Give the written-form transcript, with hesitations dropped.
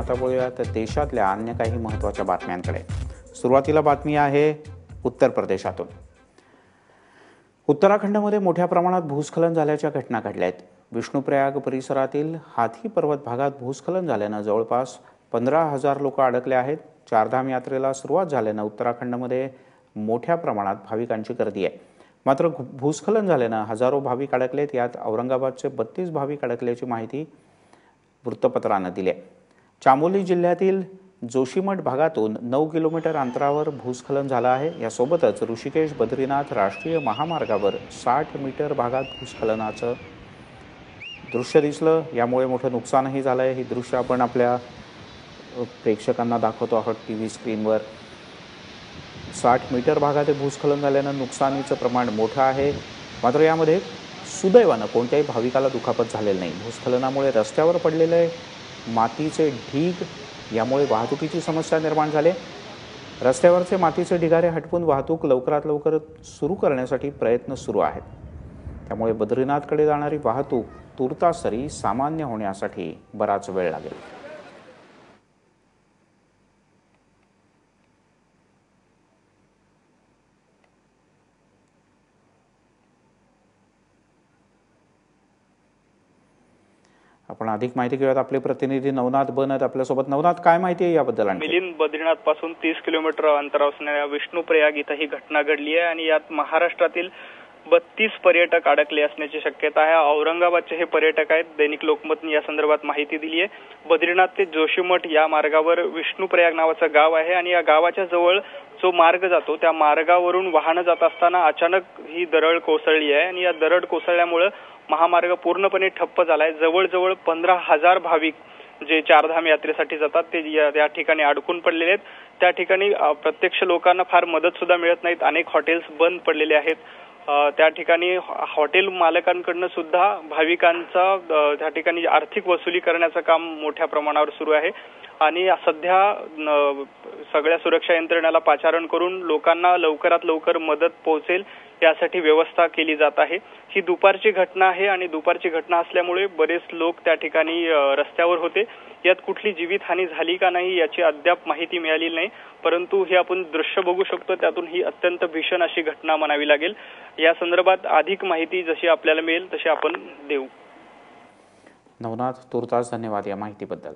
आता बोलूयात देशातल्या अन्य काही महत्त्वाच्या बातम्यांकडे। सुरुवातीला बातमी आहे उत्तर प्रदेशातून। उत्तराखंडमध्ये मोठ्या प्रमाणात भूस्खलन झाल्याच्या घटना घडल्या आहेत। विष्णुप्रयाग परिसरातील हाथी पर्वत भागात भूस्खलन झाल्याने जवळपास 15,000 लोक अडकले आहेत। चारधाम यात्रेला सुरुवात झाल्याने उत्तराखंडमध्ये मोठ्या प्रमाणात भाविकांची गर्दी आहे। मात्र भूस्खलन झाल्याने हजारो भाविक अडकलेत। यात औरंगाबादचे 32 भाविक अडकल्याची माहिती वृत्तपत्राने दिली आहे। चामोली जिल्ह्यातील जोशीमठ भागातून 9 किलोमीटर अंतरावर भूस्खलन झालं आहे। यासोबतच ऋषिकेश बद्रीनाथ राष्ट्रीय महामार्गावर 60 मीटर भागात भूस्खलनाचं दृश्य दिसलं। यामुळे मोठं नुकसानही झालं आहे। ही दृश्य आपण आपल्या प्रेक्षकांना दाखवतो आहोत टीव्ही स्क्रीनवर। 60 मीटर भागात भूस्खलन झाल्यानं नुकसानीचं प्रमाण मोठं आहे। मात्र यामध्ये सुदैवानं कोणत्याही भाविकाला दुखापत झालेली नाही। भूस्खलनामुळे रस्त्यावर पडलेले मातीचे ढीग यामुळे वाहतुकीची समस्या निर्माण झाली। रस्त्यावरचे मातीचे ढिगारे हटवून वाहतूक लवकरात लवकर सुरू करण्यासाठी प्रयत्न सुरू आहेत। त्यामुळे बद्रीनाथकडे जाणारी वाहतूक तुर्तास तरी सामान्य होण्यासाठी बराच वेळ लागेल। आपण अधिक माहिती घेऊयात। आपले प्रतिनिधी नवनाथ बनत आपल्यासोबत। नवनाथ, काय माहिती आहे याबद्दल? मिलिंद, बद्रीनाथ पासून 30 किलोमीटर अंतरावर असणाऱ्या विष्णुप्रयाग इथं ही घटना घडली आहे आणि यात महाराष्ट्रातील 32 पर्यटक अडकले असण्याची शक्यता आहे। औरंगाबादचे हे पर्यटक आहेत। दैनिक लोकमतने या संदर्भात माहिती दिली आहे। बद्रीनाथ ते जोशीमठ या मार्गावर विष्णुप्रयाग नावाचं गाव आहे आणि या गावाच्या जवळ जो मार्ग जातो त्या मार्गावरून वाहनं जात असताना अचानक ही दरड कोसळली आहे आणि या दरड कोसळल्यामुळे महामार्ग पूर्णपणे ठप्प झालाय। जवळजवळ 15,000 भाविक जे चारधाम यात्रेसाठी जातात ते या ठिकाणी अडकून पडलेले आहेत। त्या ठिकाणी प्रत्यक्ष लोकांना फार मदत सुद्धा मिळत नाहीत। अनेक हॉटेल्स बंद पडलेले आहेत। त्या ठिकाणी हॉटेल मालकांकडून सुद्धा भाविकांचा त्या ठिकाणी आर्थिक वसुली करण्याचं काम मोठ्या प्रमाणावर सुरू आहे आणि सध्या सगळ्या सुरक्षा यंत्रणेला पाचारण करून लोकांना लवकरात लवकर मदत पोहोचेल यासाठी व्यवस्था केली जात आहे। ही दुपारची घटना आहे आणि दुपारची घटना असल्यामुळे बरेच लोक त्या ठिकाणी रस्त्यावर होते। यात कुठली जीवितहानी झाली का नाही याची अद्याप माहिती मिळाली नाही, परंतु हे आपण दृश्य बघू शकतो त्यातून ही अत्यंत भीषण अशी घटना म्हणावी लागेल। या संदर्भात अधिक माहिती जशी आपल्याला मिळेल तशी आपण देऊ। नवनाथ, तुर्तास धन्यवाद या माहितीबद्दल।